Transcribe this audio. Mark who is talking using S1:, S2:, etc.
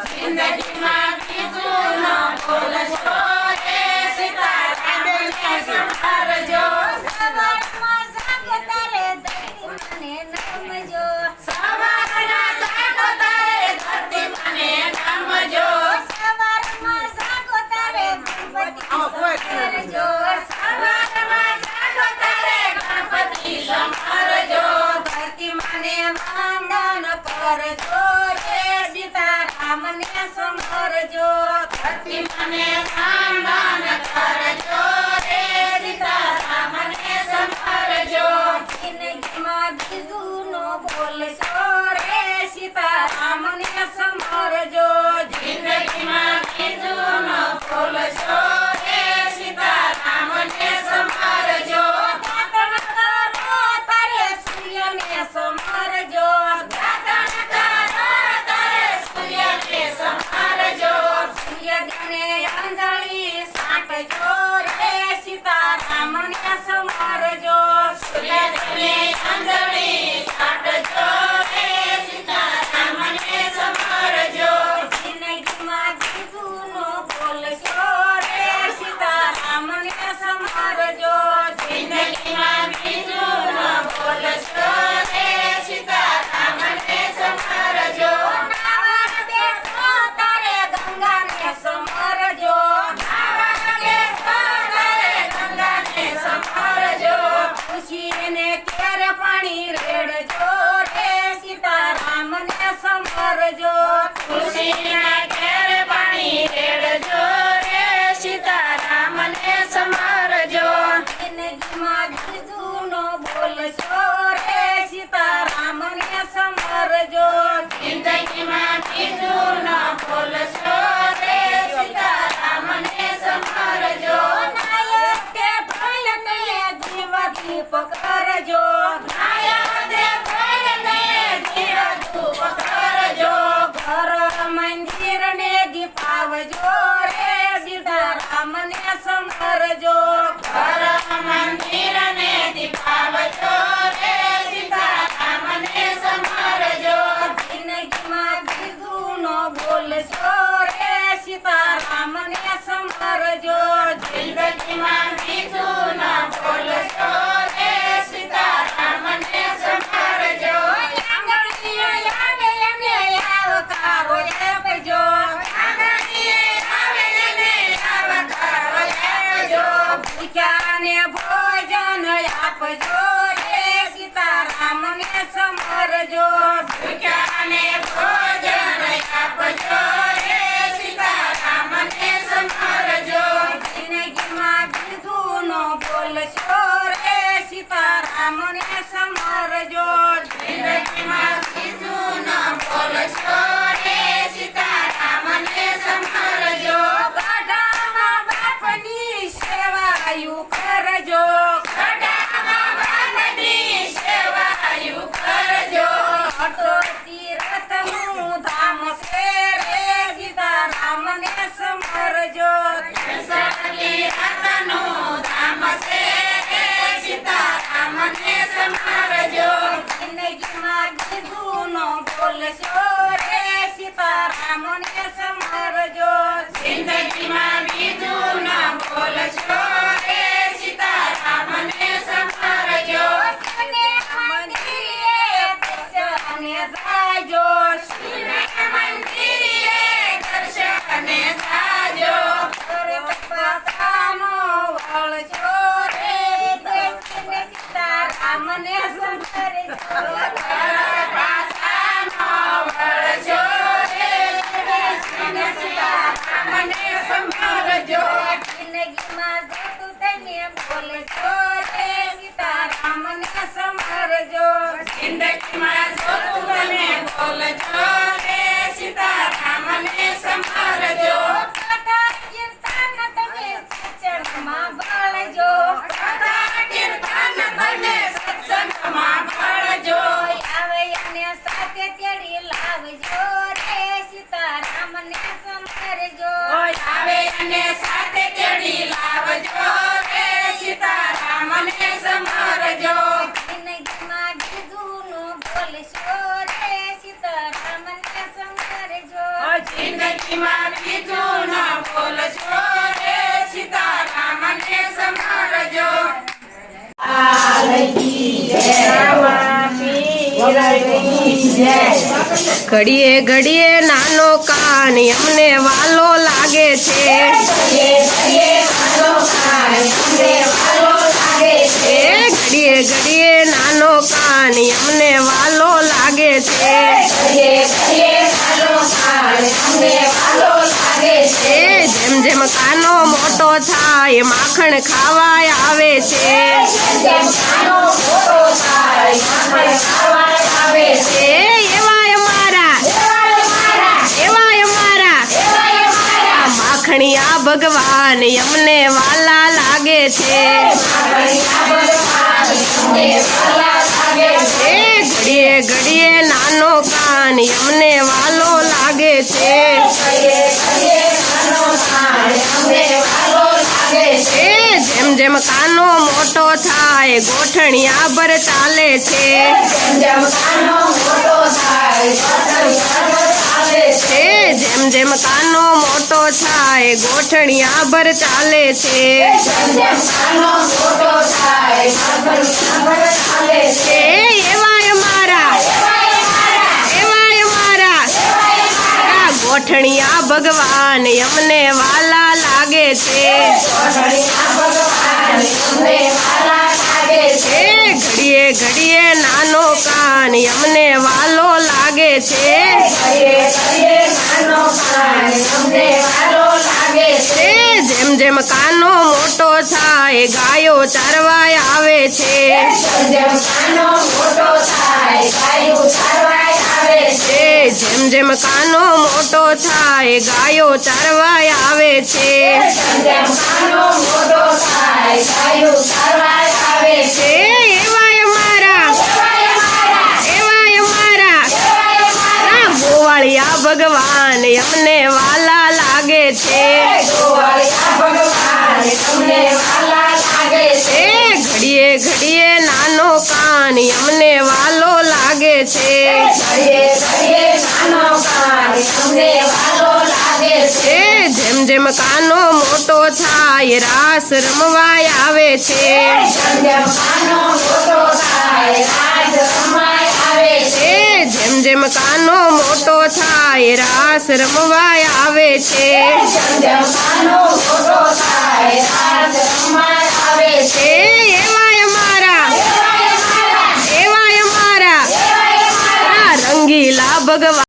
S1: જિંદગીમાં બીજું ન બોલશો રે સીતારામને સંભાળજો.
S2: સવારમાં જાગો તારે ધરતી મને નમજો.
S1: સવારના જાગો તારે ધરતી મને નમજો.
S2: સવારમાં જાગો તારે ગણપતિ સંભાળજો.
S1: સવારમાં જાગો તારે ગણપતિ સંભાળજો.
S2: ધરતી મને વંદન કરજો રે સીતારામને સંભાળજો.
S1: ધરતી મને વંદન કરજો રે સીતારામને સંભાળજો.
S2: જિંદગીમાં બીજું ન બોલશો રે સીતારામને સંભાળજો.
S1: જિંદગીમાં બીજું ન બોલશો રે સીતારામને સંભાળજો.
S2: દાતણ કરો તારે સૂર્યને સંભાળજો.
S1: દાતણ કરો તારે સૂર્યને સંભાળજો.
S2: સૂર્યદેવને અંજલિ સાંટજો રે સીતારામને સંભાળજો.
S1: સૂર્યદેવને અંજલિ સાંટજો રે સીતારામને સંભાળજો.
S2: જિંદગીમાં બીજું ન બોલશો રે સીતારામને સંભાળજો.
S1: જિંદગીમાં બીજું ન બોલશો રે સીતારામને સંભાળજો.
S2: નાવા બેસો તારે ગંગાને સંભાળજો.
S1: નાવા બેસો તારે ગંગાને સંભાળજો.
S2: ખુશીને કેર પાણી રેડજો રે સીતારામને સંભાળજો.
S1: ખુશીના ઘેર પાણી રેડજો રે સીતારામને સંભાળજો.
S2: જિંદગીમાં બીજું ન બોલશો રે સીતારામને સંભાળજો.
S1: જિંદગીમાં બીજું ન બોલશો રે સીતારામને સંભાળજો.
S2: નાયક કે ભલને જીવ દીપ કરજો.
S1: નાયક દેવને જીવ ધૂપ કરજો.
S2: ઘર મંદિરને દીપાવજો રે સીતારામને સંભાળજો.
S1: ઘર મંદિરને દીપાવજો રે સીતારામને સંભાળજો.
S2: જિંદગીમાં બીજું ન બોલશો રે સીતારામને સંભાળજો.
S1: જિંદગીમાં બીજું ન બોલશો રે સીતારામને સંભાળજો.
S2: આંગળીએ આવે એને આવકારો આપજો.
S1: આંગણીએ આવે એને આવકારો આપજો.
S2: ભૂખ્યાને ભોજન આપજો રે સીતારામને સંભાળજો.
S1: ભૂખ્યાને ભોજન આપજો રે સીતારામને સંભાળજો.
S2: જિંદગીમાં બીજું ન બોલશો રે સીતારામને સંભાળજો.
S1: જિંદગીમાં બીજું ન બોલશો રે સીતારામને સંભાળજો.
S2: ગઢામાં બાપની સેવાયું કરજો.
S1: ગઢામાં બાપની સેવાયું કરજો.
S2: અટો તીરથનું ધામ છે રે સીતારામને સંભાળજો.
S1: સતી રતનું ધામ છે રે સીતારામને સંભાળજો.
S2: જિંદગીમાં બીજું ન બોલશો રે સીતારામને સંભાળજો.
S1: જિંદગીમાં બીજું ન બોલશો રે સીતારામને સંભાળજો.
S2: શિવને મંદિરે દર્શને જાજો.
S1: શિવને મંદિરે દર્શને જાજો.
S2: પાસાનો વળજો રે દેશને સીતારામને સંભાળજો.
S1: પાસાનો વળજો રે દેશને સીતારામને સંભાળજો.
S2: જિંદગીમાં જતું તમે બોલશો રે સીતારામને સંભાળજો.
S1: જિંદગીમાં જોતું તમે બોલજો રે સીતારામને સંભાળજો.
S2: કથા કીર્તન તમે સત્સંગમાં બોલજો.
S1: કથા કીર્તન તમે સત્સંગમાં ભળજો.
S2: આવે અને સાથે તેડી લાવજો રે સીતારામને સંભાળજો.
S1: આવે અને સાથે તેડી લાવજો રે સીતારામને સંભાળજો.
S2: જિંદગીમાં બીજું ન બોલ
S1: જિંદગીમાં બીજું ન બોલશો રે સીતારામને સમરજો
S3: ઘડીએ ઘડીએ નાનો કાન અમને વાલો લાગે છે ઘડીએ ઘડીએ નાનો કાન અમને વાલો લાગે છે જેમ જેમ કાનો મોટો થાય માખણ ખાવા આવે છે માખણિયા ભગવાન અમને વાલા લાગે છે ઘડીએ ઘડીએ નાનો કાન અમને વાલો લાગે છે જેમ જેમ કાનો મોટો થાય ગોઠણિયા ભર ચાલે છે જેમ જેમ કાનો મોટો થાય ગોઠણિયા ભર ચાલે છે એવાય મારા ગોઠણિયા ભગવાન અમને વાલા લાગે છે ઘડીએ ઘડીએ નાનો કાન અમને વાલો લાગે છે જેમ જેમ કાનો મોટો થાય ગાયો ચારવાય આવે છે જેમ જેમ કાનો મોટો થાય ગાયો ચારવાય આવે છે એવાય મારા ગોવાળિયા ભગવાન અમને વાલા લાગે છે ઘડીએ ઘડીએ નાનો કાન અમને વાલો લાગે છે જેમ જેમ કાનો મોટો થાય રાસ રમવાય આવે છે જેમ જેમ કાનો મોટો થાય રાસ રમવાય આવે છે એવાય મારા રંગીલા ભગવાન